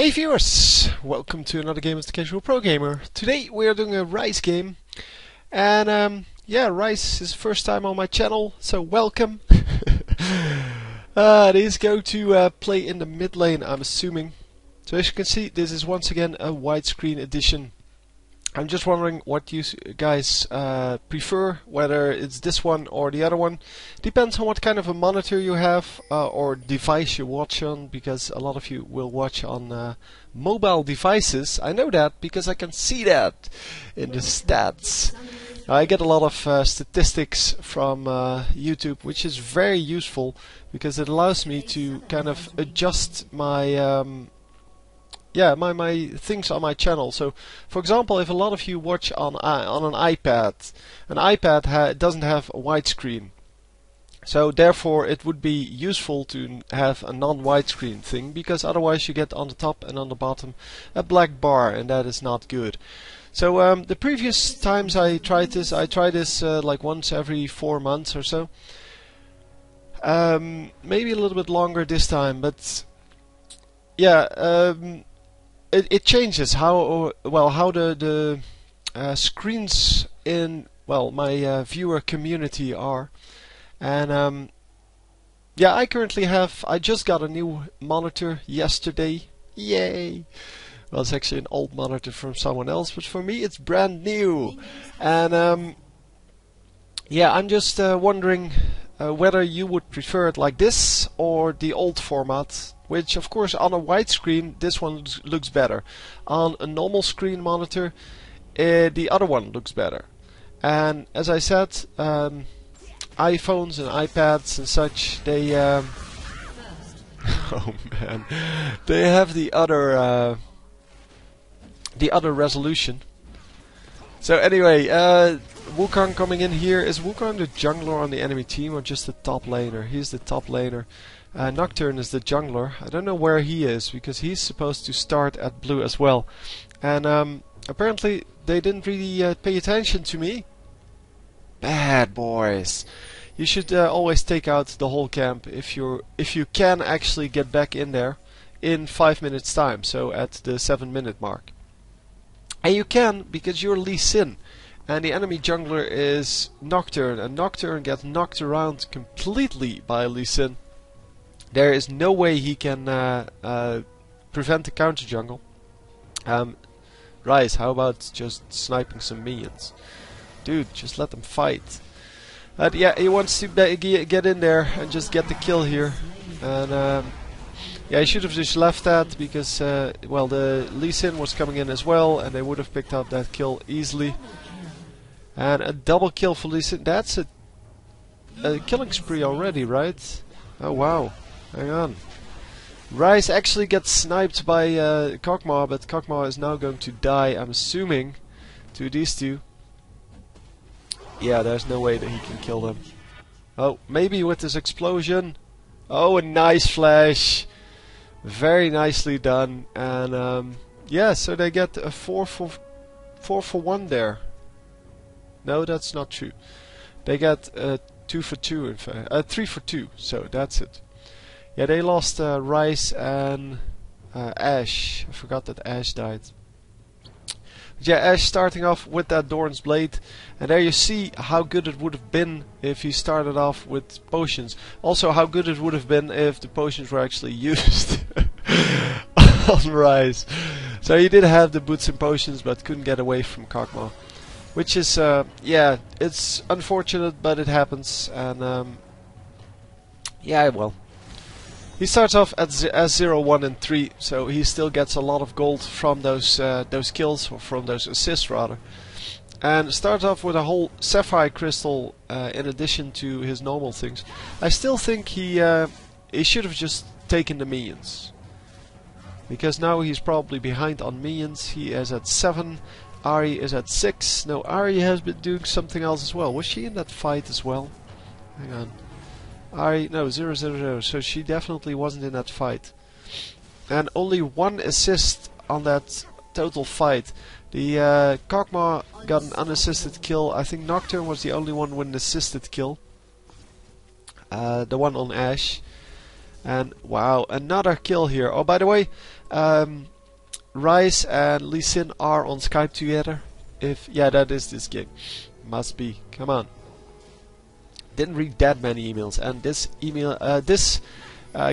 Hey viewers, welcome to another game as the Casual Pro Gamer. Today we are doing a Rise game, and yeah, Rise is the first time on my channel, so welcome. It is going to play in the mid lane, I'm assuming. So as you can see, this is once again a widescreen edition. I'm just wondering what you guys prefer, whether it's this one or the other one. Depends on what kind of a monitor you have or device you watch on, because a lot of you will watch on mobile devices. I know that because I can see that in the stats. I get a lot of statistics from YouTube, which is very useful because it allows me to kind of adjust my my things on my channel. So, for example, if a lot of you watch on an iPad doesn't have a widescreen. So therefore it would be useful to have a non-widescreen thing, because otherwise you get on the top and on the bottom a black bar, and that is not good. So the previous times I tried this like once every 4 months or so. Maybe a little bit longer this time, but yeah. It changes how the screens in my viewer community are, and yeah, I just got a new monitor yesterday. Yay! Well, it's actually an old monitor from someone else, but for me it's brand new. And yeah, I'm just wondering whether you would prefer it like this or the old format, which of course on a widescreen this one looks better. On a normal screen monitor the other one looks better. And as I said, iPhones and iPads and such, they oh man, they have the other resolution. So anyway, Wukong coming in here. Is Wukong the jungler on the enemy team or just the top laner? He's the top laner. Nocturne is the jungler. I don't know where he is, because he's supposed to start at blue as well. And apparently they didn't really pay attention to me. Bad boys. You should always take out the whole camp if you can actually get back in there in 5 minutes time, so at the 7-minute mark. And you can, because you're Lee Sin, and the enemy jungler is Nocturne, and Nocturne gets knocked around completely by Lee Sin. There is no way he can prevent the counter jungle. Rise, how about just sniping some minions? Dude, just let them fight. Yeah, he wants to get in there and just get the kill here. And yeah, he should have just left that, because well, the Lee Sin was coming in as well, and they would have picked up that kill easily. And a double kill for Lee Sin. That's a killing spree already, right? Oh wow. Hang on. Rise actually gets sniped by Kog'Maw, but Kog'Maw is now going to die, I'm assuming, to these two. Yeah, there's no way that he can kill them. Oh, maybe with this explosion. Oh, a nice flash. Very nicely done. And yeah, so they get a 4 for 1 there. No, that's not true. They get 2 for 2, in fact. 3 for 2, so that's it. Yeah, they lost Rise and Ashe. I forgot that Ashe died. But yeah, Ashe starting off with that Doran's Blade. And there you see how good it would have been if he started off with potions. Also, how good it would have been if the potions were actually used on Rise. So he did have the boots and potions, but couldn't get away from Kog'Maw. Which is, yeah, it's unfortunate, but it happens. And yeah, well. He starts off as 0, 1 and 3, so he still gets a lot of gold from those kills, or from those assists rather. And starts off with a whole sapphire crystal in addition to his normal things. I still think he should have just taken the minions, because now he's probably behind on minions. He is at 7, Ahri is at 6. No, Ahri has been doing something else as well. Was she in that fight as well? Hang on. No, 0, 0, 0, so she definitely wasn't in that fight. And only 1 assist on that total fight. The Kog'Maw got an unassisted kill. I think Nocturne was the only one with an assisted kill. The one on Ashe. And wow, another kill here. Oh, by the way, Ryze and Lee Sin are on Skype together. If yeah, that is this game. Must be. Come on. Didn't read that many emails, and this email,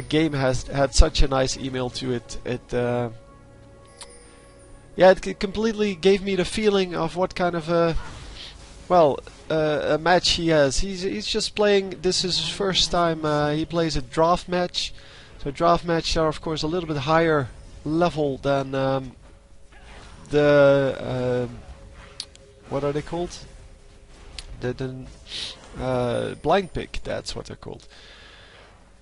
game has had such a nice email to it. It completely gave me the feeling of what kind of a match he has. He's just playing. This is his first time he plays a draft match. So draft matches are of course a little bit higher level than the what are they called? The blind pick. That's what they're called.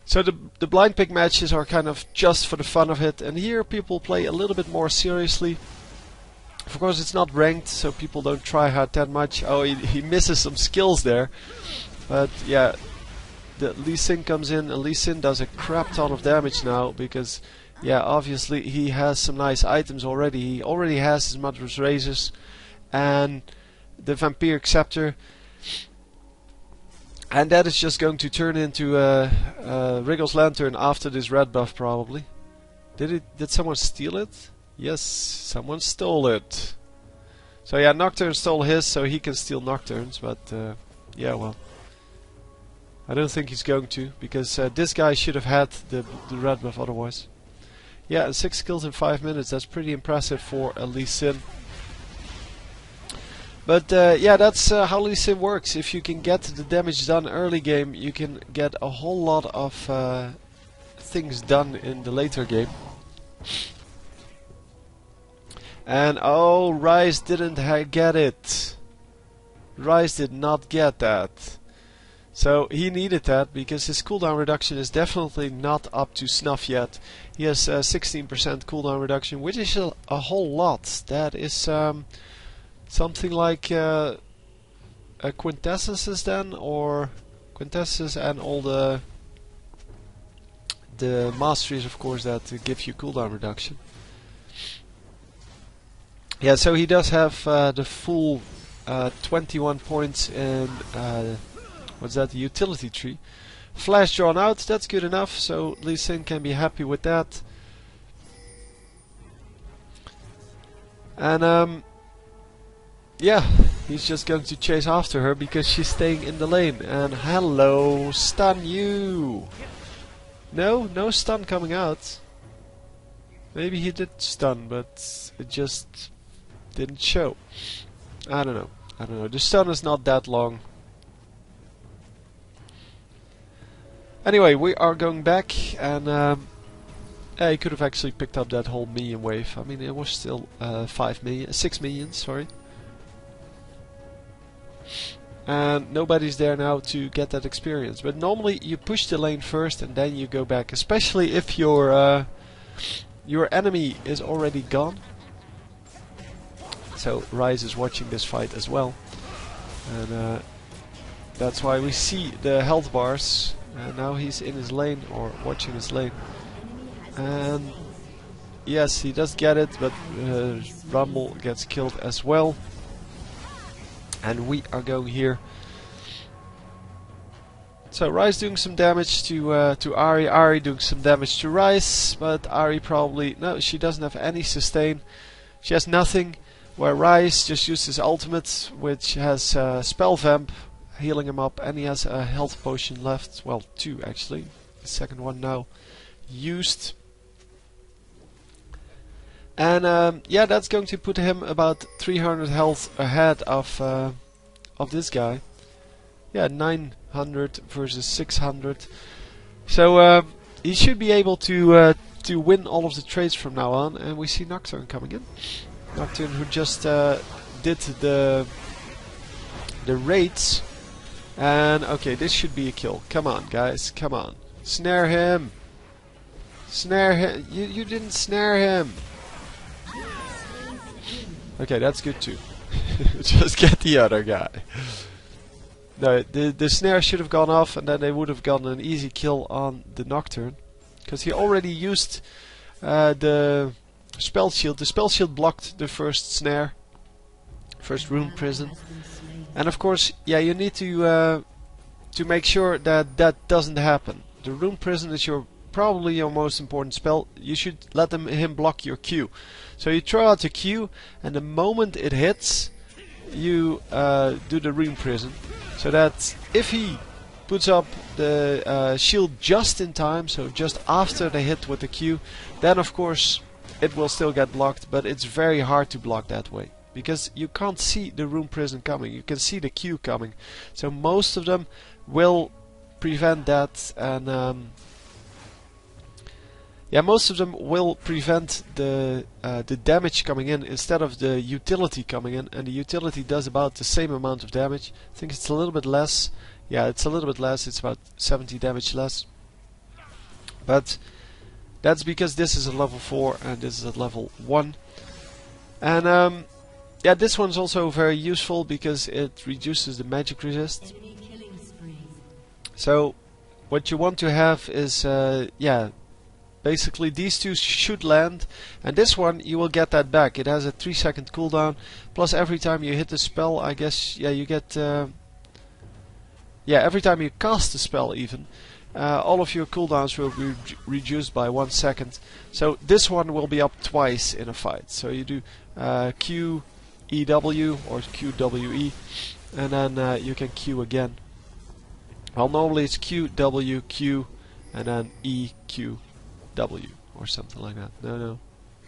So the blind pick matches are kind of just for the fun of it, and here people play a little bit more seriously. Of course, it's not ranked, so people don't try hard that much. Oh, he misses some skills there, but yeah, the Lee Sin comes in, and Lee Sin does a crap ton of damage now because, yeah, obviously he has some nice items already. He already has his Mother's Razors and the Vampiric Scepter. And that is just going to turn into Wriggle's Lantern after this red buff, probably. Did someone steal it? Yes, someone stole it. So yeah, Nocturne stole his, so he can steal Nocturnes. But yeah, well, I don't think he's going to, because this guy should have had the red buff otherwise. Yeah, and 6 kills in 5 minutes. That's pretty impressive for a Lee Sin. But yeah, that's how Lee Sin works. If you can get the damage done early game, you can get a whole lot of things done in the later game. And oh, Ryze didn't get it. Ryze did not get that. So he needed that because his cooldown reduction is definitely not up to snuff yet. He has 16% cooldown reduction, which is a whole lot. That is something like Quintessences then, or Quintessences and all the masteries, of course, that give you cooldown reduction. Yeah, so he does have the full 21 points in what's that? The utility tree. Flash drawn out. That's good enough. So Lee Sin can be happy with that. And yeah, he's just going to chase after her because she's staying in the lane. And hello, stun you. No stun coming out. Maybe he did stun, but it just didn't show. I don't know. The stun is not that long. Anyway, we are going back, and yeah, he could have actually picked up that whole minion wave. I mean, it was still 6 minions, sorry. And nobody's there now to get that experience. But normally you push the lane first and then you go back, especially if your enemy is already gone. So Ryze is watching this fight as well, and that's why we see the health bars. Now he's in his lane, or watching his lane, and yes, he does get it, but Rumble gets killed as well. And we are going here. So Ryze doing some damage to Ahri, Ahri doing some damage to Ryze, but Ahri probably, no, she doesn't have any sustain. She has nothing, where Ryze just used his ultimate, which has Spell Vamp, healing him up, and he has a health potion left, well, 2 actually, the second one now used. And yeah, that's going to put him about 300 health ahead of this guy. Yeah, 900 versus 600. So he should be able to win all of the trades from now on. And we see Nocturne coming in. Nocturne, who just did the raids. And okay, this should be a kill. Come on, guys, come on, snare him. Snare him. You didn't snare him. Okay, that's good too. Just get the other guy. No, the snare should have gone off, and then they would have gotten an easy kill on the Nocturne, because he already used the spell shield. The spell shield blocked the first snare, first rune prison, and of course, yeah, you need to make sure that that doesn't happen. The rune prison is your probably your most important spell, you should let him block your Q. So you throw out the Q, and the moment it hits, you do the Rune Prison, so that if he puts up the shield just in time, so just after the hit with the Q, then of course it will still get blocked, but it's very hard to block that way, because you can't see the Rune Prison coming, you can see the Q coming. So most of them will prevent that, and yeah, most of them will prevent the damage coming in instead of the utility coming in, and the utility does about the same amount of damage. I think it's a little bit less. Yeah, it's a little bit less, it's about 70 damage less. But that's because this is a level 4 and this is at level 1. And yeah, this one's also very useful because it reduces the magic resist. So what you want to have is, yeah, basically these two should land, and this one you will get that back. It has a 3-second cooldown, plus every time you hit the spell, I guess, yeah, you get, yeah, every time you cast the spell even, all of your cooldowns will be reduced by 1 second. So this one will be up twice in a fight. So you do Q, EW or QWE, and then you can Q again. Well, normally it's Q, W, Q, and then E, Q, W, or something like that. No.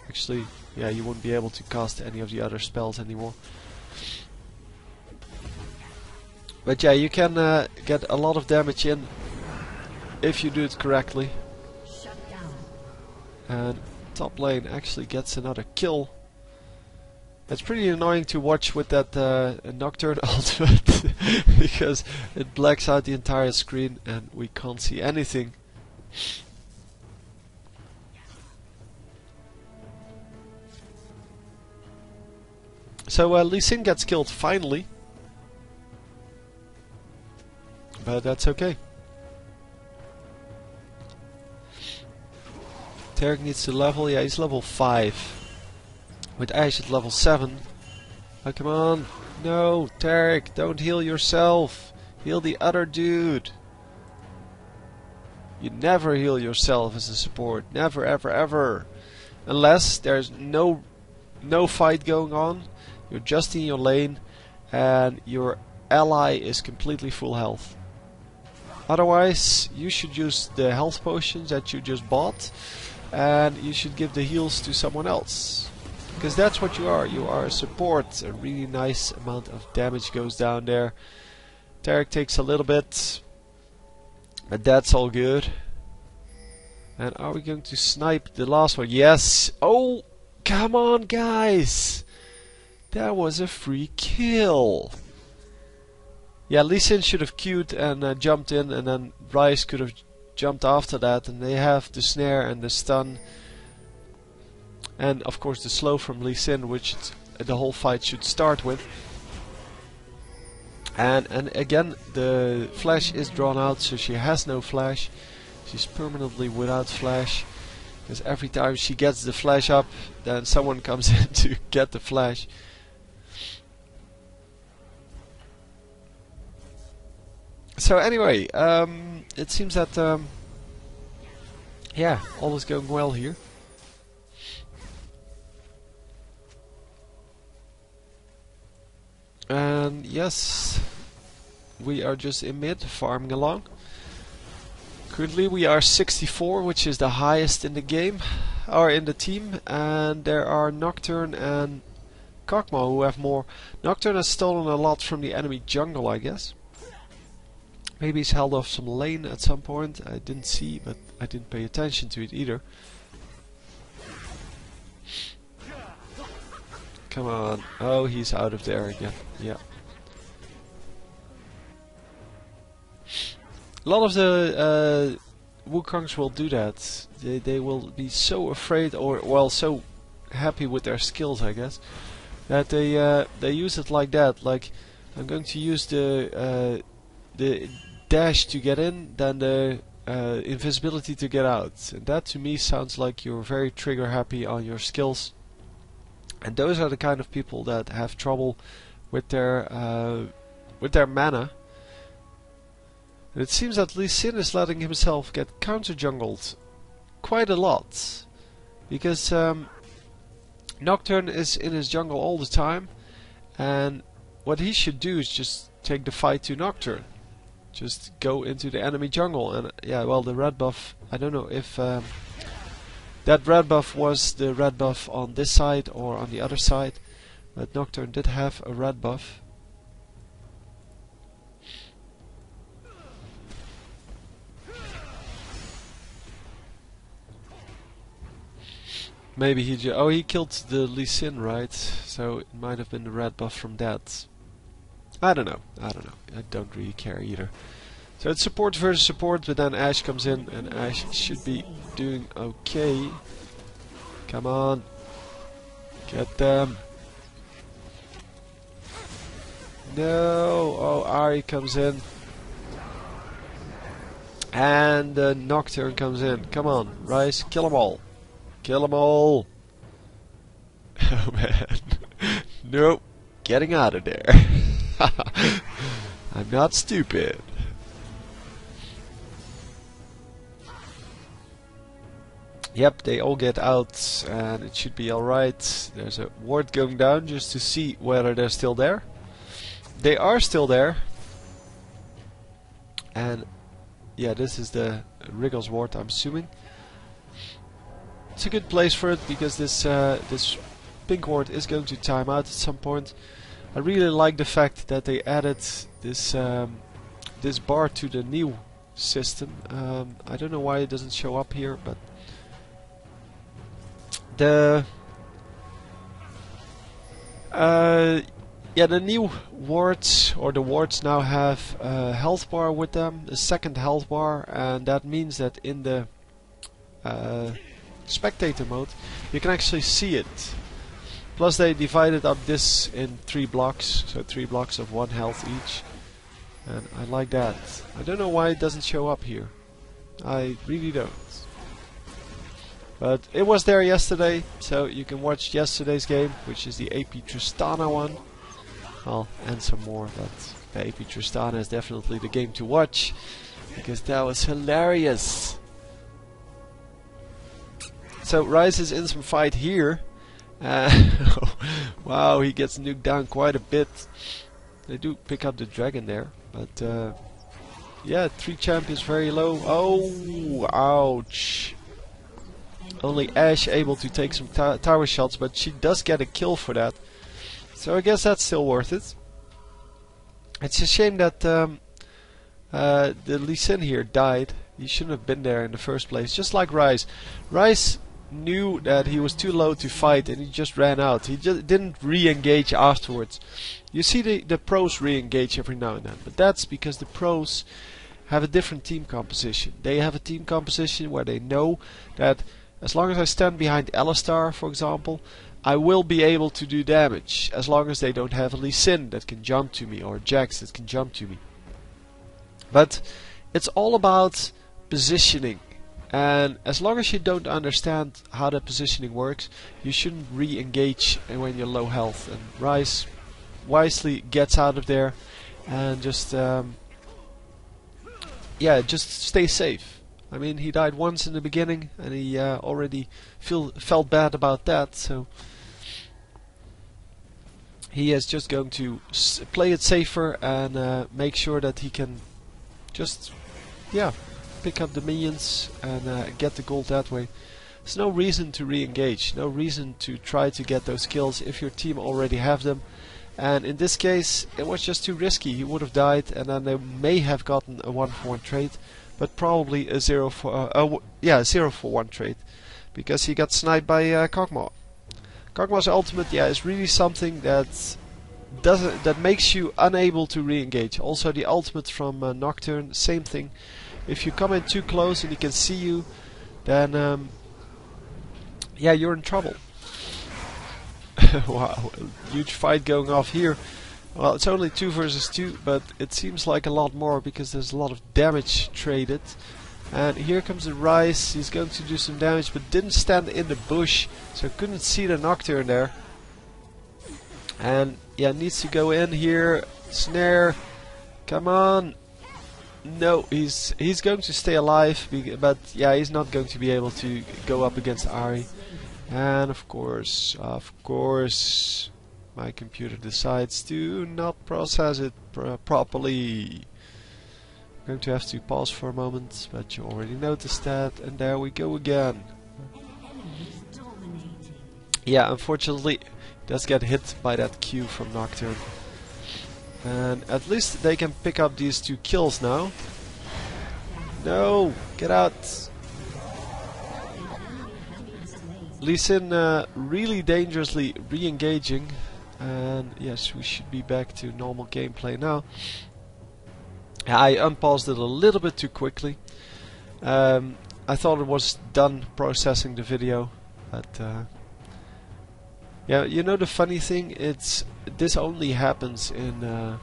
Actually, yeah, you won't be able to cast any of the other spells anymore. But yeah, you can get a lot of damage in if you do it correctly. And top lane actually gets another kill. It's pretty annoying to watch with that Nocturne ultimate because it blacks out the entire screen and we can't see anything. So Lee Sin gets killed finally, but that's okay. Taric needs to level, yeah, he's level 5. With Ashe at level 7. Oh, come on. No, Taric, don't heal yourself. Heal the other dude. You never heal yourself as a support. Never, ever, ever. Unless there's no fight going on. You're just in your lane and your ally is completely full health. Otherwise, you should use the health potions that you just bought, and you should give the heals to someone else. Because that's what you are. You are a support. A really nice amount of damage goes down there. Taric takes a little bit, but that's all good. And are we going to snipe the last one? Yes! Oh! Come on, guys! That was a free kill! Yeah, Lee Sin should have queued and jumped in, and then Ryze could have jumped after that, and they have the snare and the stun. And of course the slow from Lee Sin, which the whole fight should start with. And again, the flash is drawn out, so she has no flash. She's permanently without flash. Because every time she gets the flash up, then someone comes in to get the flash. So anyway, it seems that yeah, all is going well here. And yes, we are just in mid, farming along. Currently we are 64, which is the highest in the game, or in the team, and there are Nocturne and Kog'Maw who have more. Nocturne has stolen a lot from the enemy jungle, I guess. Maybe he's held off some lane at some point, I didn't see, but I didn't pay attention to it either. Come on. Oh, he's out of there again. Yeah. A lot of the Wukongs will do that. They will be so afraid, or well, so happy with their skills, I guess, that they use it like that. Like, I'm going to use the dash to get in, then the invisibility to get out. And that to me sounds like you're very trigger happy on your skills. And those are the kind of people that have trouble with their mana. And it seems that Lee Sin is letting himself get counter jungled quite a lot. Because Nocturne is in his jungle all the time. And what he should do is just take the fight to Nocturne. Just go into the enemy jungle. And yeah, well, the red buff, I don't know if that red buff was the red buff on this side or on the other side. But Nocturne did have a red buff. Maybe he killed the Lee Sin, right? So it might have been the red buff from that. I don't know. I don't really care either. So it's support versus support, but then Ashe comes in, and Ashe should be doing okay. Come on. Get them. No. Oh, Ahri comes in. And Nocturne comes in. Come on, Ryze, kill them all. Kill them all. Oh man. Nope. Getting out of there. I'm not stupid. Yep, they all get out and it should be alright. There's a ward going down just to see whether they're still there. They are still there. And yeah, this is the Wriggles ward, I'm assuming. It's a good place for it because this pink ward is going to time out at some point. I really like the fact that they added this this bar to the new system. I don't know why it doesn't show up here, but the the new wards, or the wards, now have a health bar with them, a second health bar, and that means that in the spectator mode you can actually see it. Plus they divided up this in 3 blocks, so 3 blocks of 1 health each, and I like that. I don't know why it doesn't show up here. I really don't. But it was there yesterday, so you can watch yesterday's game, which is the AP Tristana one. Well, and some more, but the AP Tristana is definitely the game to watch, because that was hilarious. So Ryze is in some fight here. Wow, he gets nuked down quite a bit. They do pick up the dragon there, but yeah, 3 champions very low. Oh, ouch. Only Ashe able to take some tower shots, but she does get a kill for that. So I guess that's still worth it. It's a shame that the Lee Sin here died. He shouldn't have been there in the first place, just like Ryze. Ryze knew that he was too low to fight and he just ran out. He just didn't re-engage afterwards. You see the pros re-engage every now and then, but that's because the pros have a different team composition. They have a team composition where they know that as long as I stand behind Alistar, for example, I will be able to do damage, as long as they don't have a Lee Sin that can jump to me, or a Jax that can jump to me. But it's all about positioning. And as long as you don't understand how the positioning works, you shouldn't re-engage when you're low health. And Ryze wisely gets out of there and just just stay safe. I mean, he died once in the beginning, and he already felt bad about that. So he is just going to play it safer and make sure that he can just pick up the minions and get the gold that way. There's no reason to re-engage, no reason to try to get those kills if your team already have them. And in this case, it was just too risky. He would have died, and then they may have gotten a 1-for-1 trade, but probably a 0-for-1 trade, because he got sniped by Kog'Maw. Kog'Maw's ultimate, is really something that makes you unable to re-engage. Also, the ultimate from Nocturne, same thing. If you come in too close and he can see you, then you're in trouble. Wow, huge fight going off here. Well, it's only 2 versus 2, but it seems like a lot more because there's a lot of damage traded. And here comes the Ryze. He's going to do some damage, but didn't stand in the bush, so couldn't see the Nocturne there. And needs to go in here. Snare, come on. No, he's going to stay alive, but yeah, he's not going to be able to go up against Ahri. And of course, my computer decides to not process it properly. I'm going to have to pause for a moment, but you already noticed that, and there we go again. Yeah, unfortunately, it does get hit by that Q from Nocturne. And at least they can pick up these 2 kills now. No, get out! Lee Sin really dangerously re-engaging, and yes, we should be back to normal gameplay now. I unpaused it a little bit too quickly. I thought it was done processing the video, but yeah, you know the funny thing, this only happens in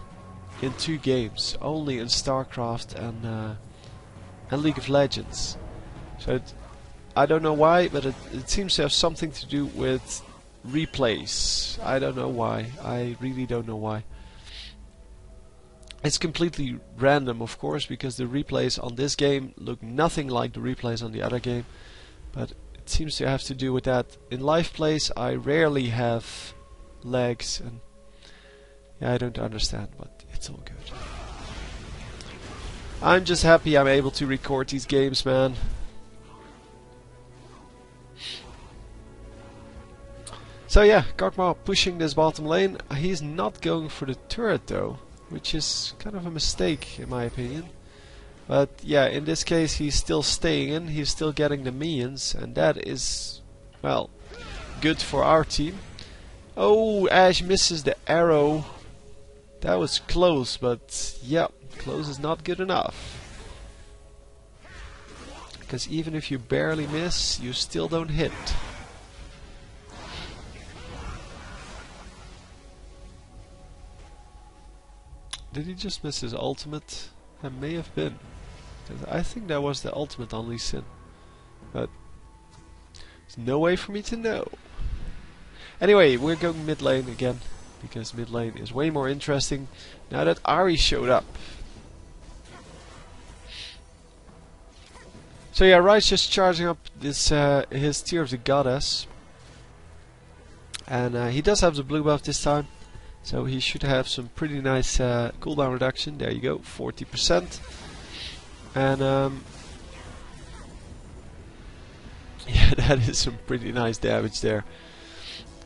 2 games, only in StarCraft and League of Legends. So I don't know why, but it seems to have something to do with replays. I don't know why. I really don't know why. It's completely random, of course, because the replays on this game look nothing like the replays on the other game. But it seems to have to do with that. In live plays, I rarely have lags, and yeah, I don't understand, but it's all good. I'm just happy I'm able to record these games, man. So yeah, Kog'Maw pushing this bottom lane. He's not going for the turret though, which is kind of a mistake in my opinion. But yeah, in this case he's still staying in, he's still getting the minions, and that is, well, good for our team. Oh, Ashe misses the arrow. That was close, but yeah, close is not good enough. Because even if you barely miss, you still don't hit. Did he just miss his ultimate? That may have been. I think that was the ultimate on Lee Sin. But there's no way for me to know. Anyway, we're going mid lane again, because mid lane is way more interesting now that Ahri showed up. So yeah, Ryze just charging up this his Tear of the Goddess. And he does have the blue buff this time. So he should have some pretty nice cooldown reduction. There you go, 40%. And yeah, that is some pretty nice damage there.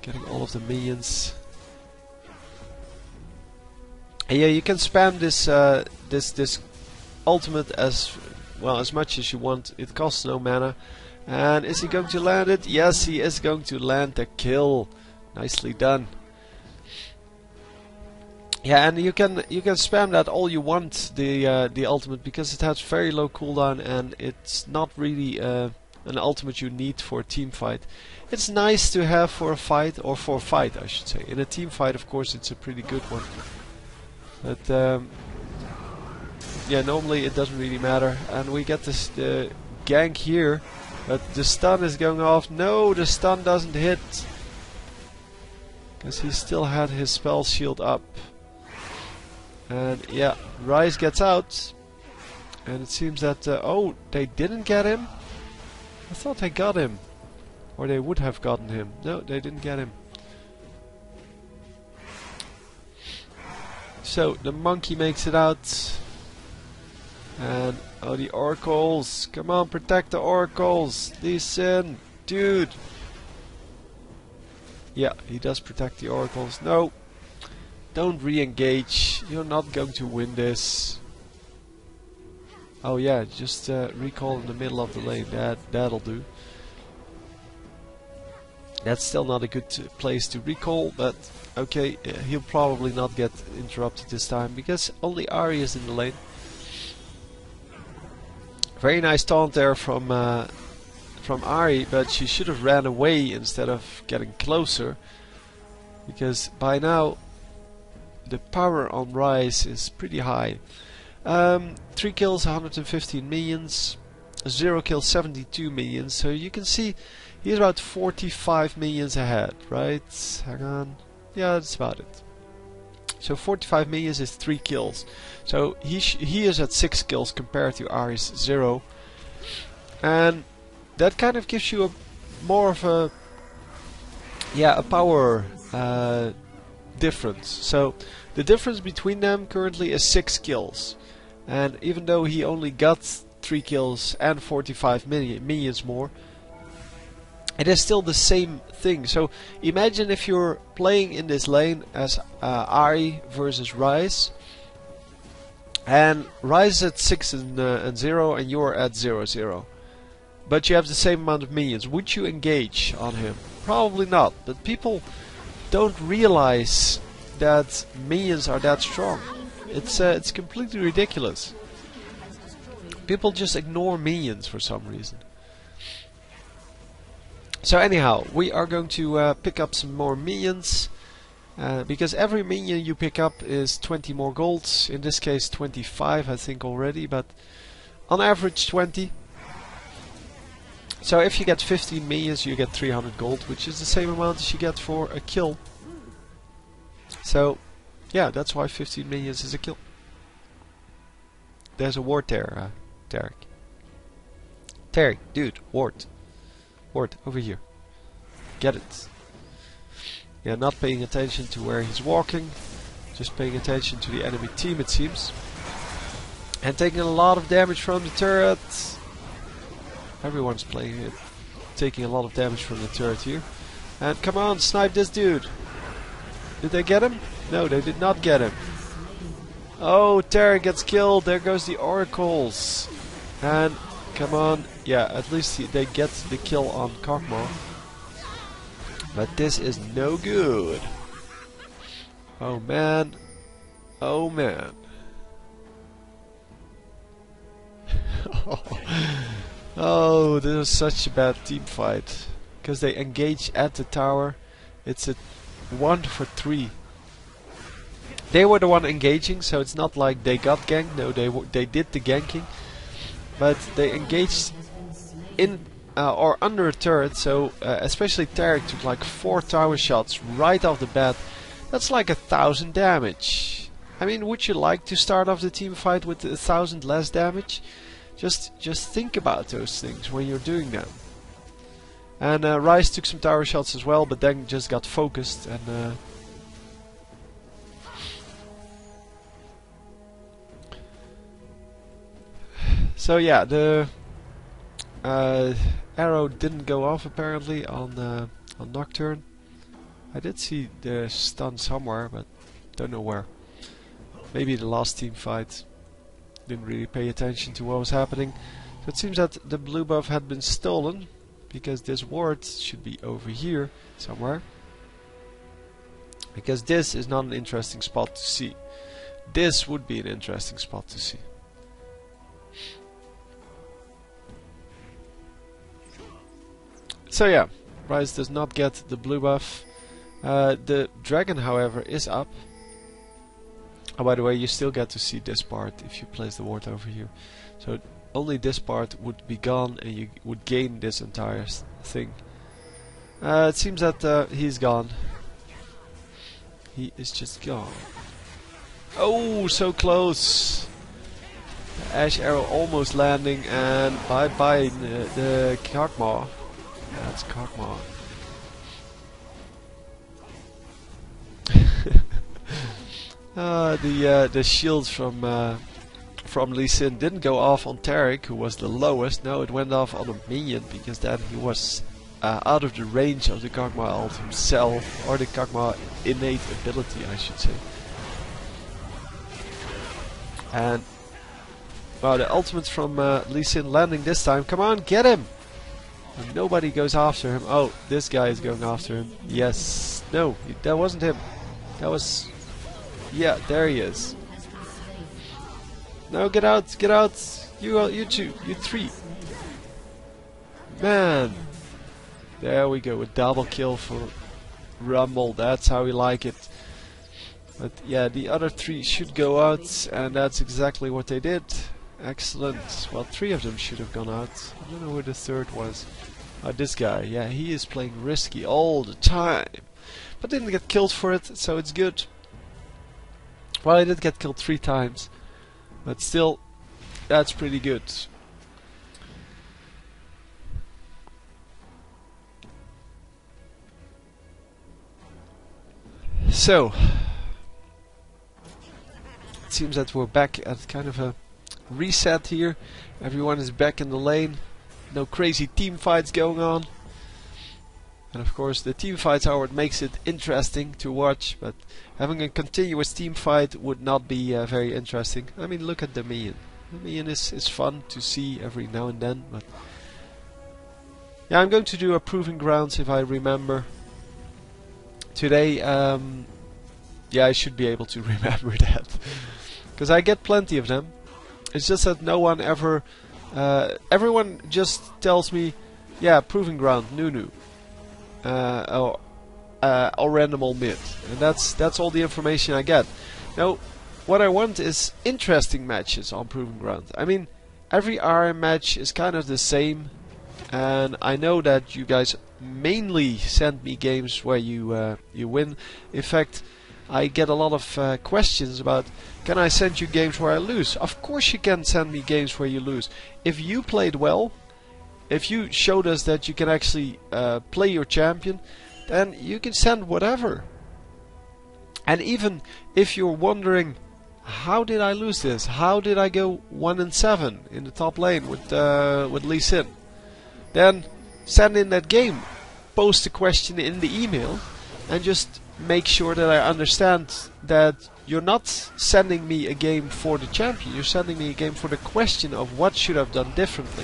Getting all of the minions. And yeah, you can spam this this ultimate as well as much as you want. It costs no mana. And is he going to land it? Yes, he is going to land the kill. Nicely done. Yeah, and you can spam that all you want, the ultimate, because it has very low cooldown and it's not really an ultimate you need for a team fight. It's nice to have for a fight, or for a fight I should say. In a team fight, of course, it's a pretty good one. But yeah, normally it doesn't really matter. And we get this gank here, but the stun is going off. No, the stun doesn't hit, because he still had his spell shield up. And yeah, Ryze gets out, and it seems that oh, they didn't get him. I thought they got him, or they would have gotten him. No, they didn't get him. So the monkey makes it out, and oh, the oracles! Come on, protect the oracles, Lee Sin, dude. Yeah, he does protect the oracles. No. Don't re-engage. You're not going to win this. Oh yeah, just recall in the middle of the lane. That'll do. That's still not a good place to recall, but okay, he'll probably not get interrupted this time because only Ahri is in the lane. Very nice taunt there from Ahri, but she should have ran away instead of getting closer, because by now the power on Ryze is pretty high. 3 kills, 115 minions. 0 kills, 72 minions. So you can see he's about 45 minions ahead, right? Hang on. Yeah, that's about it. So 45 minions is 3 kills. So he is at 6 kills compared to Ahri's 0. And that kind of gives you a more of a power difference. So the difference between them currently is 6 kills. And even though he only got 3 kills and 45 minions more, it is still the same thing. So imagine if you're playing in this lane as Ahri versus Ryze, and Ryze is at 6 and 0 and you're at 0-0. But you have the same amount of minions. Would you engage on him? Probably not. But people don't realize that minions are that strong. It's completely ridiculous. People just ignore minions for some reason. So anyhow, we are going to pick up some more minions, because every minion you pick up is 20 more golds. In this case 25 I think already, but on average 20. So if you get 15 minions you get 300 gold, which is the same amount as you get for a kill. So yeah, that's why 15 minions is a kill. There's a ward there, Tarek. Tarek, dude, ward. Ward, over here. Get it. Yeah, not paying attention to where he's walking, just paying attention to the enemy team, it seems. And taking a lot of damage from the turret. Everyone's playing it, taking a lot of damage from the turret here. And come on, snipe this dude. Did they get him? No, they did not get him. Oh, Tarek gets killed. There goes the oracles. And come on, yeah, at least they get the kill on Kog'Maw. But this is no good. Oh man. Oh man. Oh, this was such a bad team fight. Because they engage at the tower. It's a 1 for 3. They were the one engaging, so it's not like they got ganked. No, they did the ganking. But they engaged in or under a turret, so especially Tarek took like 4 tower shots right off the bat. That's like 1,000 damage. I mean, would you like to start off the team fight with 1,000 less damage? Just think about those things when you're doing them. And Ryze took some tower shots as well, but then just got focused and so yeah, the arrow didn't go off apparently on Nocturne. I did see the stun somewhere, but don't know where. Maybe the last team fight. Didn't really pay attention to what was happening. So it seems that the blue buff had been stolen, because this ward should be over here somewhere. Because this is not an interesting spot to see. This would be an interesting spot to see. So yeah, Ryze does not get the blue buff. The dragon, however, is up. Oh, by the way, you still get to see this part if you place the ward over here. So only this part would be gone and you would gain this entire thing. It seems that he's gone. He is just gone. Oh, so close! The Ash arrow almost landing, and bye bye the Kog'Maw. That's Kog'Maw. The shields from Lee Sin didn't go off on Tarek, who was the lowest. No, it went off on a minion, because then he was out of the range of the Kog'Maw ult himself, or the Kog'Maw innate ability, I should say. And wow, the ultimate from Lee Sin landing this time. Come on, get him! And nobody goes after him. Oh, this guy is going after him. Yes. No, that wasn't him. That was... Yeah, there he is. No, get out, get out. You two, you three. Man. There we go, a double kill for Rumble. That's how we like it. But yeah, the other 3 should go out, and that's exactly what they did. Excellent. Well, 3 of them should have gone out. I don't know who the 3rd was. This guy. Yeah, he is playing risky all the time. But didn't get killed for it, so it's good. Well, I did get killed 3 times, but still, that's pretty good. So, it seems that we're back at kind of a reset here. Everyone is back in the lane. No crazy team fights going on. And of course the team fights are what makes it interesting to watch, but having a continuous team fight would not be very interesting. I mean, look at the Minion. The Minion is fun to see every now and then, but yeah, I'm going to do a Proving Grounds if I remember. Today, yeah, I should be able to remember that. Because I get plenty of them. It's just that no one ever... everyone just tells me, yeah, Proving Ground, Nunu. Or random old mid. And that's all the information I get. Now, what I want is interesting matches on Proving Ground. I mean, every RM match is kind of the same. And I know that you guys mainly send me games where you win. In fact, I get a lot of questions about, can I send you games where I lose? Of course you can send me games where you lose. If you played well, if you showed us that you can actually play your champion, then you can send whatever. And even if you're wondering, how did I lose this? How did I go 1-7 in the top lane with Lee Sin? Then send in that game. Post a question in the email and just make sure that I understand that you're not sending me a game for the champion. You're sending me a game for the question of what should I've done differently.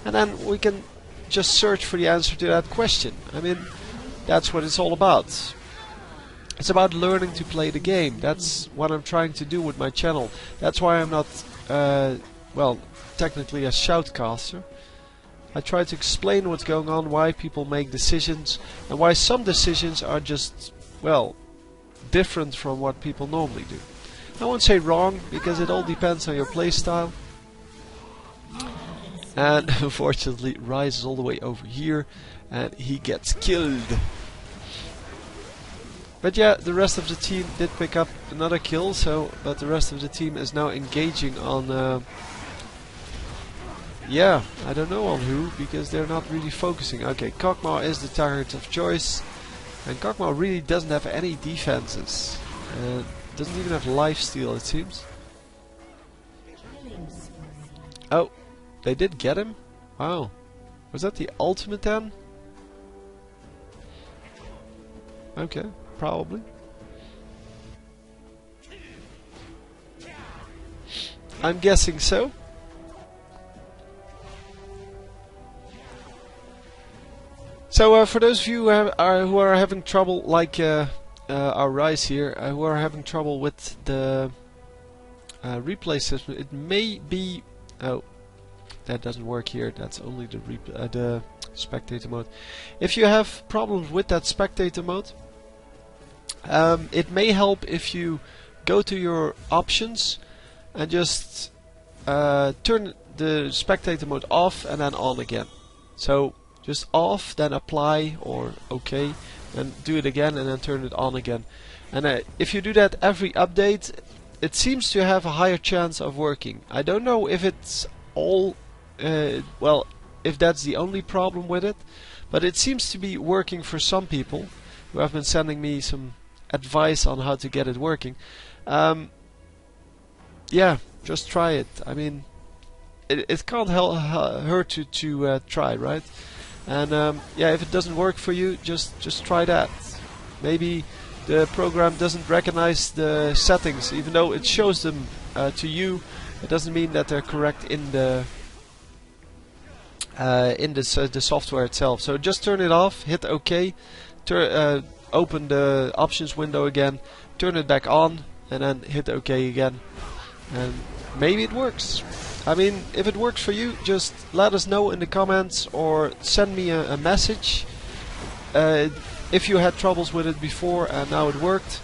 And then we can just search for the answer to that question. I mean, that's what it's all about. It's about learning to play the game. That's what I'm trying to do with my channel. That's why I'm not, well, technically a shoutcaster. I try to explain what's going on, why people make decisions, and why some decisions are just, well, different from what people normally do. I won't say wrong, because it all depends on your playstyle. And unfortunately, Rise is all the way over here, and he gets killed. But yeah, the rest of the team did pick up another kill, but the rest of the team is now engaging on, yeah, I don't know on who, because they're not really focusing. Okay, Kog'Maw is the target of choice, and Kog'Maw really doesn't have any defenses. Doesn't even have lifesteal, it seems. Oh. They did get him? Wow. Was that the ultimate then? Okay, probably. I'm guessing so. So for those of you who are having trouble, like our Rise here, who are having trouble with the replay system, it may be... Oh. That doesn't work here. That's only the spectator mode. If you have problems with that spectator mode, it may help if you go to your options and just turn the spectator mode off and then on again. So just off, then apply or OK, and do it again and then turn it on again. And if you do that every update, it seems to have a higher chance of working. I don't know if it's all well, if that's the only problem with it, but it seems to be working for some people who have been sending me some advice on how to get it working. Yeah, just try it. I mean, it can't hurt to try, right? And yeah, if it doesn't work for you, just try that. Maybe the program doesn't recognize the settings, even though it shows them to you. It doesn't mean that they're correct in the software itself. So just turn it off, hit OK, open the options window again, turn it back on, and then hit OK again. And maybe it works. I mean, if it works for you, just let us know in the comments or send me a message. If you had troubles with it before and now it worked.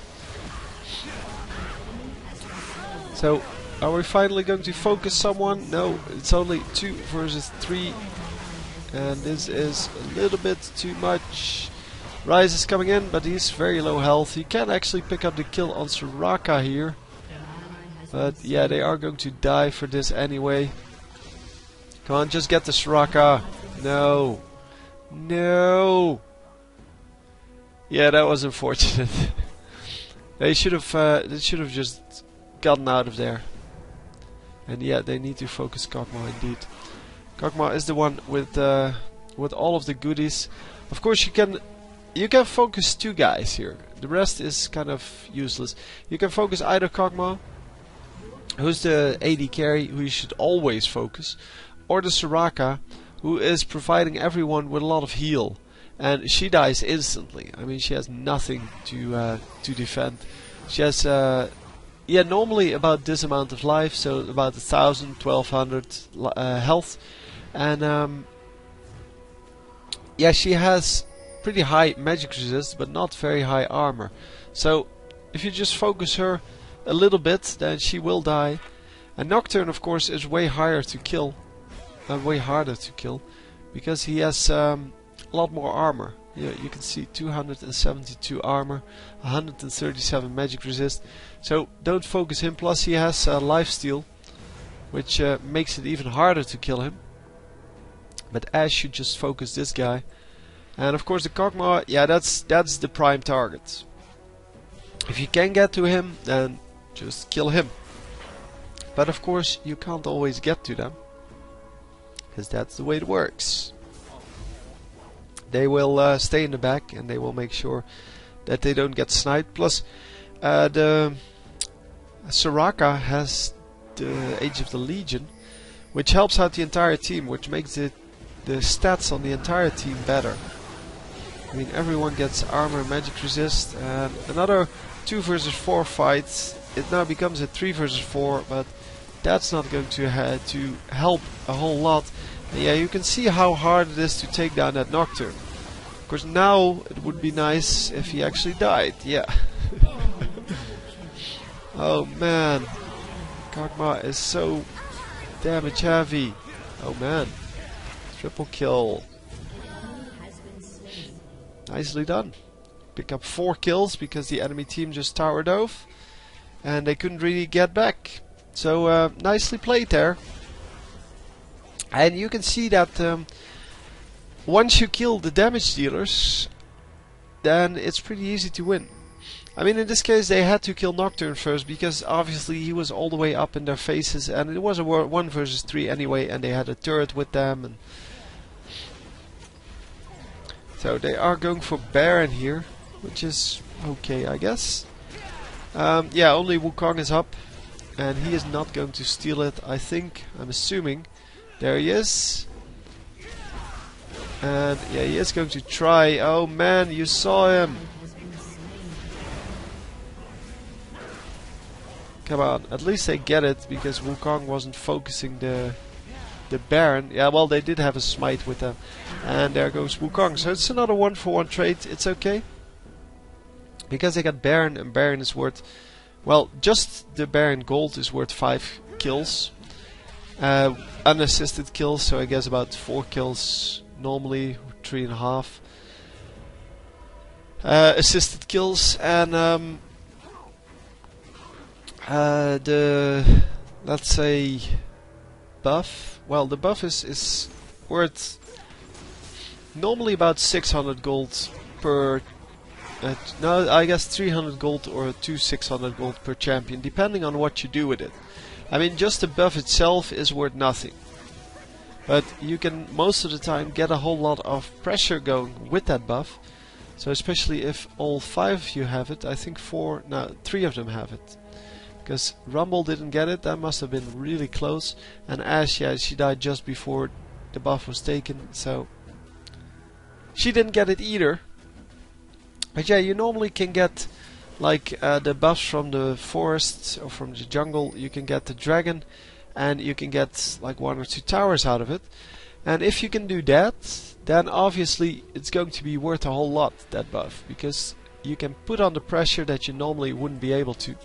So, are we finally going to focus someone? No, it's only 2 versus 3. And this is a little bit too much. Rise is coming in, but he's very low health. He can actually pick up the kill on Soraka here. But yeah, they are going to die for this anyway. Come on, just get the Soraka. No. No. Yeah, that was unfortunate. They should have just gotten out of there. And yeah, they need to focus Kog'Maw indeed. Kog'Maw is the one with all of the goodies. Of course, you can focus two guys here. The rest is kind of useless. You can focus either Kog'Maw, who's the AD carry, who you should always focus, or the Soraka, who is providing everyone with a lot of heal. And she dies instantly. I mean, she has nothing to defend. She has normally about this amount of life, so about 1,000, 1,200 health, and yeah, she has pretty high magic resist, but not very high armor. So if you just focus her a little bit, then she will die. And Nocturne, of course, is way higher to kill, way harder to kill, because he has a lot more armor. Yeah, you can see 272 armor, 137 magic resist. So don't focus him. Plus he has lifesteal, which makes it even harder to kill him. But Ashe should just focus this guy. And of course the Kog'Maw, yeah, that's the prime target. If you can get to him, then just kill him. But of course you can't always get to them, because that's the way it works. They will stay in the back, and they will make sure that they don't get sniped. Plus, the Soraka has the Age of the Legion, which helps out the entire team, which makes the stats on the entire team better. I mean, everyone gets armor and magic resist, and another 2 versus 4 fight. It now becomes a 3 versus 4, but that's not going to help a whole lot. And yeah, you can see how hard it is to take down that Nocturne. Of course, now it would be nice if he actually died. Yeah. Oh man, Kog'Maw is so damage heavy. Oh man, triple kill. Nicely done. Pick up 4 kills because the enemy team just towered off, and they couldn't really get back. So nicely played there. And you can see that once you kill the damage dealers, then it's pretty easy to win. I mean, in this case they had to kill Nocturne first, because obviously he was all the way up in their faces, and it was a 1 versus 3 anyway, and they had a turret with them. And so they are going for Baron here, which is okay, I guess. Yeah, only Wukong is up, and he is not going to steal it, I think. I'm assuming. There he is. And yeah, he is going to try. Oh man, you saw him. Come on, at least they get it, because Wukong wasn't focusing the Baron. Yeah, well, they did have a smite with them. And there goes Wukong. So it's another 1-for-1 trade. It's okay, because they got Baron, and Baron is worth, well, just the Baron gold is worth 5 kills. Unassisted kills, so I guess about 4 kills normally, 3.5. Assisted kills, and the, let's say, buff. Well, the buff is worth normally about 600 gold per. No, I guess 300 gold or 600 gold per champion, depending on what you do with it. I mean, just the buff itself is worth nothing, but you can most of the time get a whole lot of pressure going with that buff. So especially if all 5 of you have it, I think 3 of them have it, because Rumble didn't get it. That must have been really close. And Ashe, yeah, she died just before the buff was taken, so she didn't get it either. But yeah, you normally can get like the buffs from the forest or from the jungle. You can get the dragon, and you can get like 1 or 2 towers out of it. And if you can do that, then obviously it's going to be worth a whole lot, that buff, because you can put on the pressure that you normally wouldn't be able to.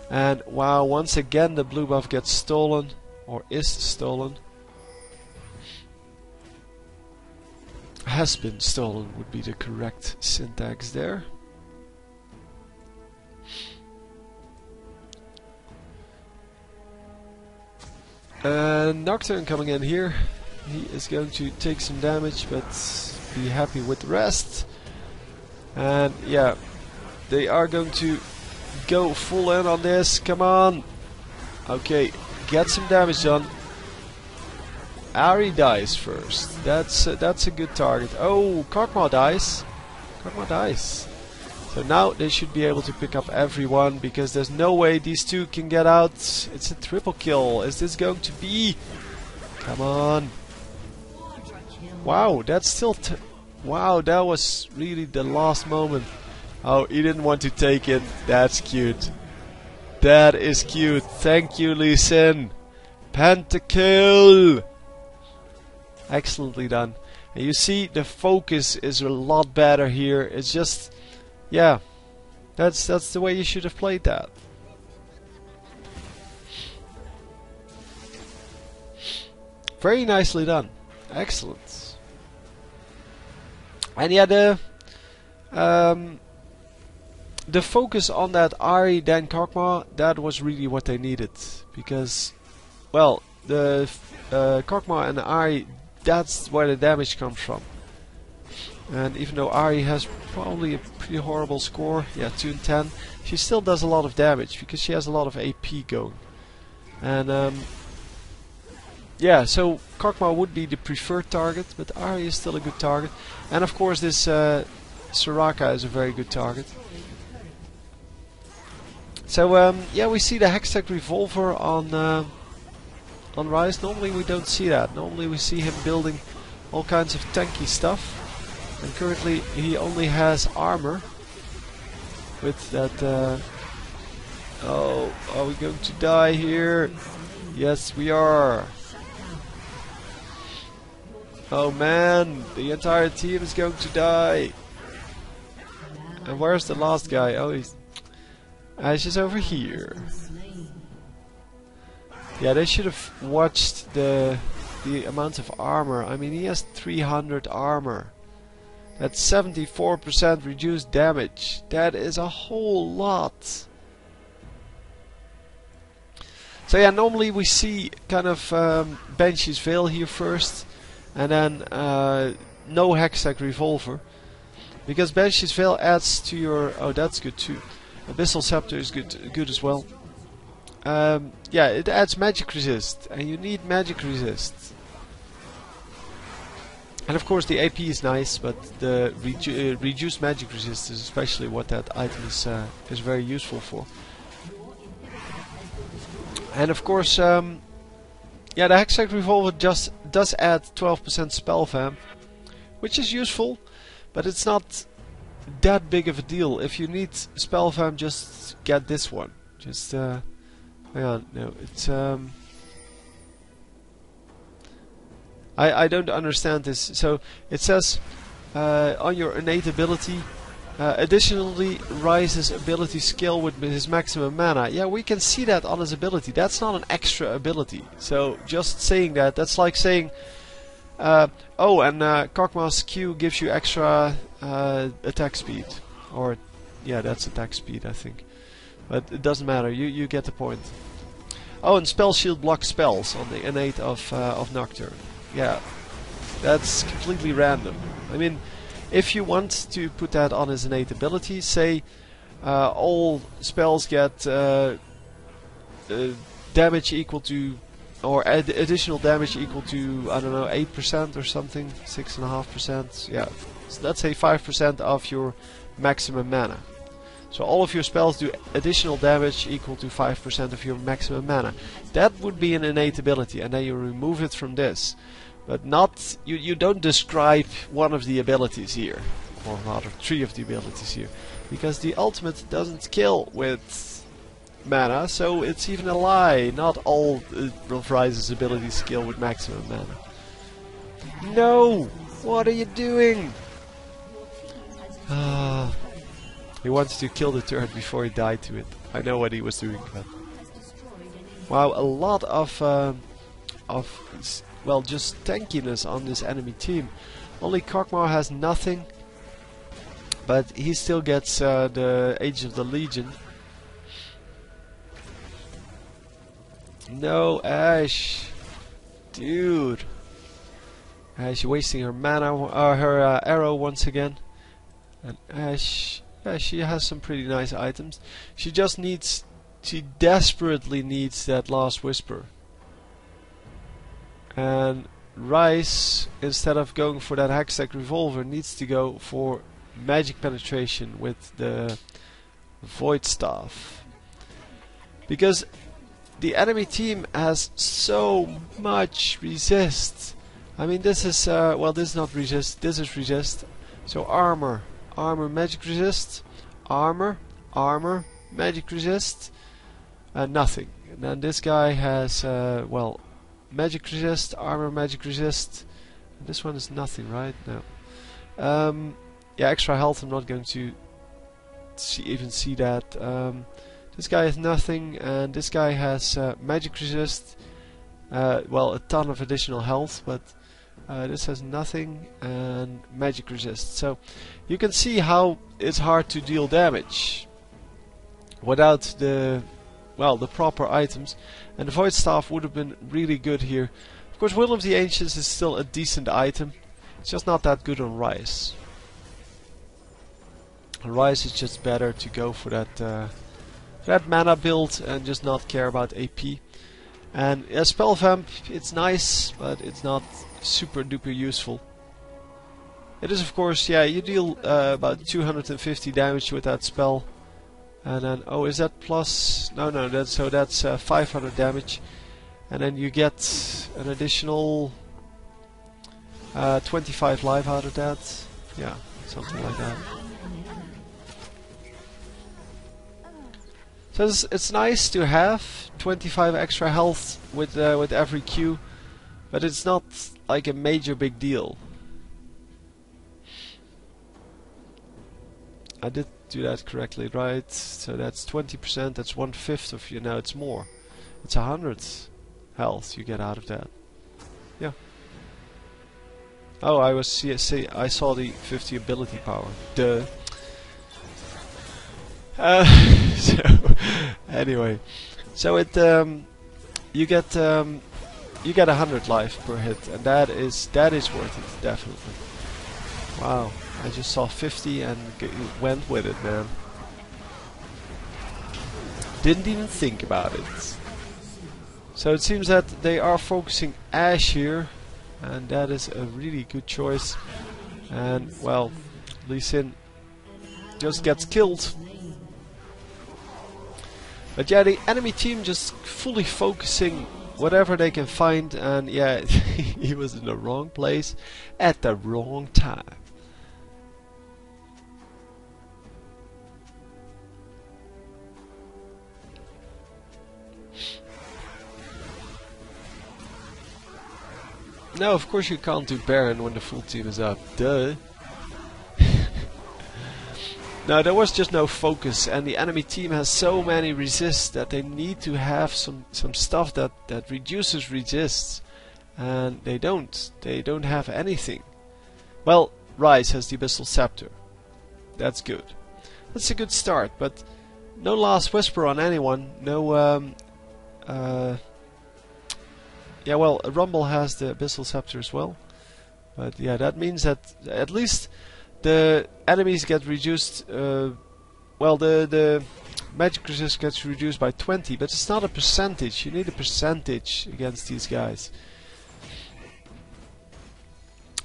And wow, once again the blue buff gets stolen, or is stolen. Has been stolen would be the correct syntax there. And Nocturne coming in here. He is going to take some damage, but be happy with the rest. And yeah, they are going to go full in on this. Come on. Okay, get some damage done. Ahri dies first. That's a good target. Oh, Kog'Maw dies. Kog'Maw dies. So now they should be able to pick up everyone, because there's no way these two can get out. It's a triple kill. Is this going to be? Come on. Wow, that's still... wow, that was really the last moment. Oh, he didn't want to take it. That's cute. That is cute. Thank you, Lee Sin. Pentakill. Excellently done. And you see, the focus is a lot better here. It's just... yeah, that's the way you should have played that. Very nicely done. Excellent. And yeah, the focus on that Ahri then Kog'Maw, that was really what they needed, because, well, the Kog'Maw and Ahri, that's where the damage comes from. And even though Ahri has probably a pretty horrible score, yeah, 2 and 10, she still does a lot of damage because she has a lot of AP going. And yeah, so Kog'Maw would be the preferred target, but Ahri is still a good target. And of course this Soraka is a very good target. So yeah, we see the Hextech Revolver on Ryze. Normally we don't see that. Normally we see him building all kinds of tanky stuff. And currently he only has armor with that... oh, are we going to die here? Yes, we are. Oh man, the entire team is going to die. And where's the last guy? Oh, he's just over here. Yeah, they should have watched the amount of armor. I mean, he has 300 armor. That's 74% reduced damage. That is a whole lot. So yeah, normally we see kind of Banshee's Veil here first, and then no Hextech Revolver, because Banshee's Veil adds to your... oh, that's good too. Abyssal Scepter is good as well. Yeah, it adds magic resist, and you need magic resist. And of course the AP is nice, but the reduced magic resist is especially what that item is very useful for. And of course, yeah, the Hextech Revolver just does add 12% spell vamp, which is useful, but it's not that big of a deal. If you need spell vamp, just get this one. Just hang on, no, it's I don't understand this. So it says on your innate ability, additionally Ryze's ability scale with his maximum mana. Yeah, we can see that on his ability. That's not an extra ability. So just saying that, that's like saying, oh, and Kog'Maw's Q gives you extra attack speed. Or, yeah, that's attack speed, I think. But it doesn't matter. You get the point. Oh, and Spell Shield blocks spells on the innate of Nocturne. Yeah, that's completely random. I mean, if you want to put that on his innate ability, say all spells get damage equal to, or additional damage equal to, I don't know, 8% or something, 6.5%. Yeah, so let's say 5% of your maximum mana. So all of your spells do additional damage equal to 5% of your maximum mana. That would be an innate ability, and then you remove it from this. But not, you don't describe one of the abilities here, or rather 3 of the abilities here, because the ultimate doesn't kill with mana, so it's even a lie. Not all of Ryze's abilities kill with maximum mana. No! What are you doing? He wants to kill the turret before he died to it. I know what he was doing, but... wow, a lot of well, just tankiness on this enemy team. Only Kog'Maw has nothing, but he still gets the Age of the Legion. No, Ashe. Dude. She's wasting her mana, her arrow once again. And yeah, she has some pretty nice items. She desperately needs that last whisper. And Ryze, instead of going for that Hextech revolver, needs to go for magic penetration with the Void Staff. Because the enemy team has so much resist. I mean, this is well, this is not resist. This is resist. So armor, magic resist, armor, magic resist, and nothing. And then this guy has well, magic resist, armor, magic resist. And this one is nothing, right? No. Yeah, extra health. I'm not going to even see that. This guy has nothing, and this guy has magic resist. Well, a ton of additional health, but this has nothing and magic resist. So you can see how it's hard to deal damage without the proper items. And the Void Staff would have been really good here. Of course, Will of the Ancients is still a decent item. It's just not that good on Ryze. On Ryze, it's just better to go for that mana build and just not care about AP. And Spell Vamp, it's nice, but it's not super duper useful. It is, of course, yeah, you deal about 250 damage with that spell. And then, oh, is that plus? No, that's 500 damage. And then you get an additional 25 life out of that. Yeah, something like that. So it's nice to have 25 extra health with every Q, but it's not like a major big deal. I did do that correctly, right? So that's 20%. That's 1/5 of you. Now it's more. It's 100 health you get out of that. Yeah. Oh, I saw the 50 ability power. Duh. So anyway, so it you get 100 life per hit, and that is worth it, definitely. Wow, I just saw 50 and went with it, man. Didn't even think about it. So it seems that they are focusing Ashe here, and that is a really good choice. And well, Lee Sin just gets killed. But yeah, the enemy team just fully focusing whatever they can find, and yeah, he was in the wrong place at the wrong time. No, of course you can't do Baron when the full team is up. Duh. No, there was just no focus, and the enemy team has so many resists that they need to have some stuff that reduces resists, and they don't. They don't have anything. Well, Ryze has the Abyssal Scepter. That's good. That's a good start, but no Last Whisper on anyone. No. Yeah, well, Rumble has the Abyssal Scepter as well, but yeah, that means that at least the enemies get reduced, well, the magic resist gets reduced by 20, but it's not a percentage. You need a percentage against these guys.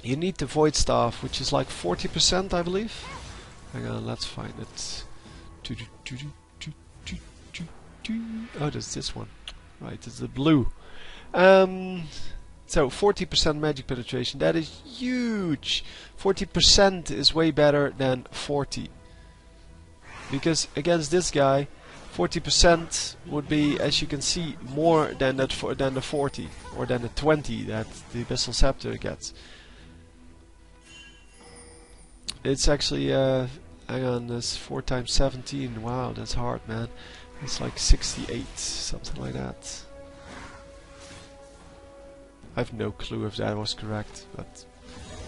You need the Void Staff, which is like 40%, I believe. Hang on, let's find it. Oh, there's this one. Right, it's the blue. So 40% magic penetration, that is huge. 40% is way better than 40. Because against this guy, 40% would be, as you can see, more than the 40 or than the 20 that the Abyssal Scepter gets. It's actually, hang on, that's 4 times 17. Wow, that's hard, man. It's like 68, something like that. I have no clue if that was correct, but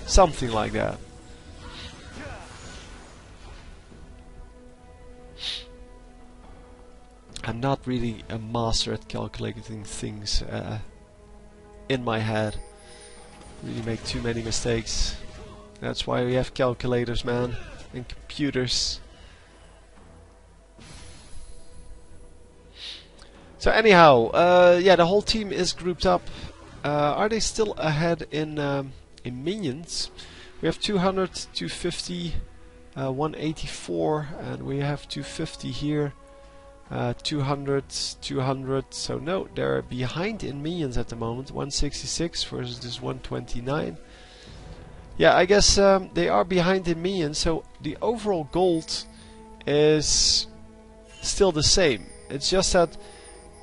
something like that. I'm not really a master at calculating things. in my head. Really make too many mistakes. That's why we have calculators, man, and computers. So anyhow, yeah, the whole team is grouped up. Are they still ahead in minions? We have 200, 250, 184, and we have 250 here. 200, 200. So no, they're behind in minions at the moment. 166 versus this 129. Yeah, I guess they are behind in minions. So the overall gold is still the same. It's just that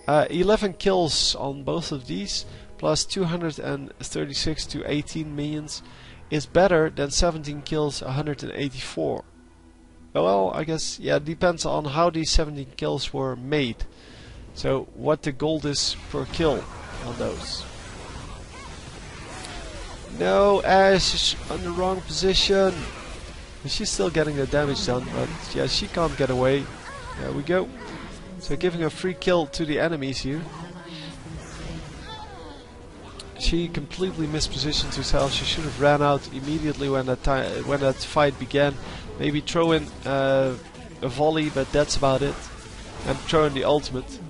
11 kills on both of these, plus 236 to 18 minions, is better than 17 kills, 184. Well, I guess, yeah, it depends on how these 17 kills were made. So, what the gold is per kill on those. No, Ashe is on the wrong position. She's still getting the damage done, but yeah, she can't get away. There we go. So, giving a free kill to the enemies here. She completely mispositioned herself. She should have ran out immediately when that fight began. Maybe throw in a volley, but that's about it. And throw in the ultimate.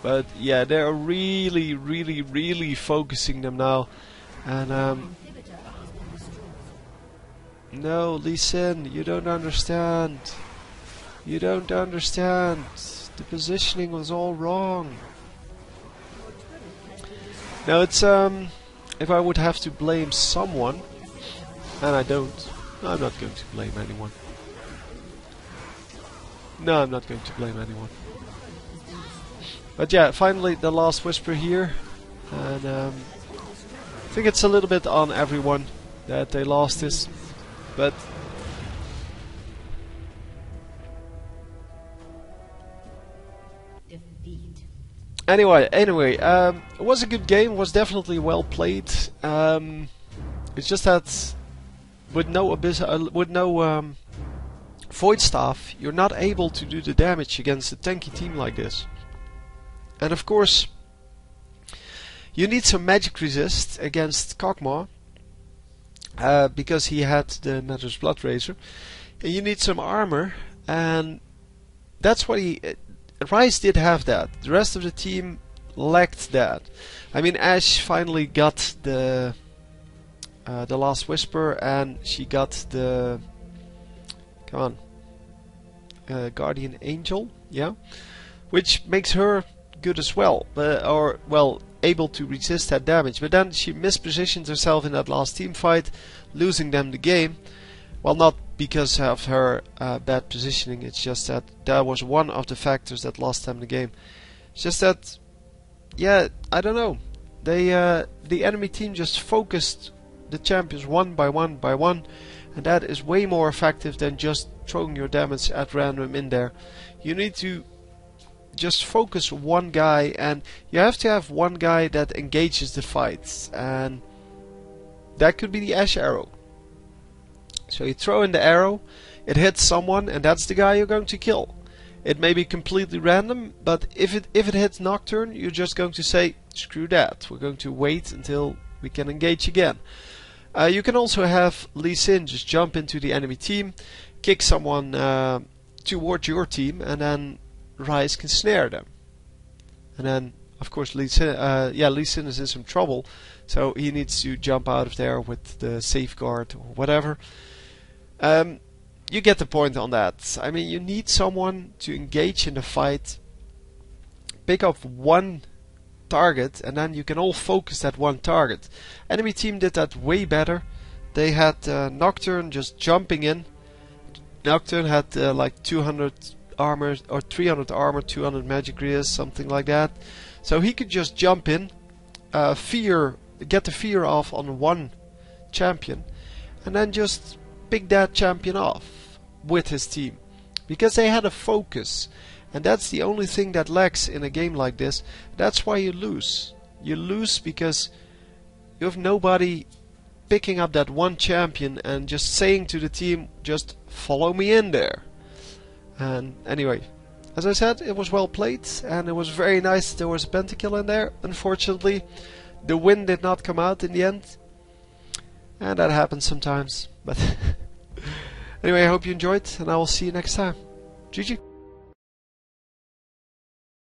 But yeah, they're really, really, really focusing them now. And no, Lee Sin, you don't understand. You don't understand. The positioning was all wrong. Now it's if I would have to blame someone, and I don't. I'm not going to blame anyone. No, I'm not going to blame anyone. But yeah, finally the last whisper here, and I think it's a little bit on everyone that they lost this, but anyway, it was a good game. Was definitely well played. It's just that with no Void Staff, you're not able to do the damage against a tanky team like this. And of course, you need some magic resist against Kog'Maw, because he had the Nether's Blood Razor. And you need some armor, and that's what Ryze did have that. The rest of the team lacked that. I mean, Ashe finally got the last whisper, and she got the Guardian Angel, yeah, which makes her good as well, or well, able to resist that damage. But then she mispositioned herself in that last team fight, losing them the game. Well, not because of her bad positioning. It's just that that was one of the factors that lost them the game. It's just that, yeah, I don't know. They the enemy team just focused the champions one by one by one, and that is way more effective than just throwing your damage at random in there. You need to just focus one guy, and you have to have one guy that engages the fights, and that could be the Ashe arrow. So you throw in the arrow, it hits someone, and that's the guy you're going to kill. It may be completely random, but if it hits Nocturne, you're just going to say, screw that, we're going to wait until we can engage again. You can also have Lee Sin just jump into the enemy team, kick someone towards your team, and then Ryze can snare them. And then, of course, Lee Sin is in some trouble, so he needs to jump out of there with the safeguard or whatever. You get the point on that. I mean, you need someone to engage in the fight, pick up one target, and then you can all focus that one target. Enemy team did that way better. They had Nocturne just jumping in. Nocturne had like 200 armor or 300 armor, 200 magic resist, something like that. So he could just jump in, get the fear off on one champion, and then just pick that champion off with his team, because they had a focus. And that's the only thing that lacks in a game like this. That's why you lose. You lose because you have nobody picking up that one champion and just saying to the team, just follow me in there. And anyway, as I said, it was well played, and it was very nice. There was a pentakill in there. Unfortunately, the win did not come out in the end, and that happens sometimes. But anyway, I hope you enjoyed, and I will see you next time. GG.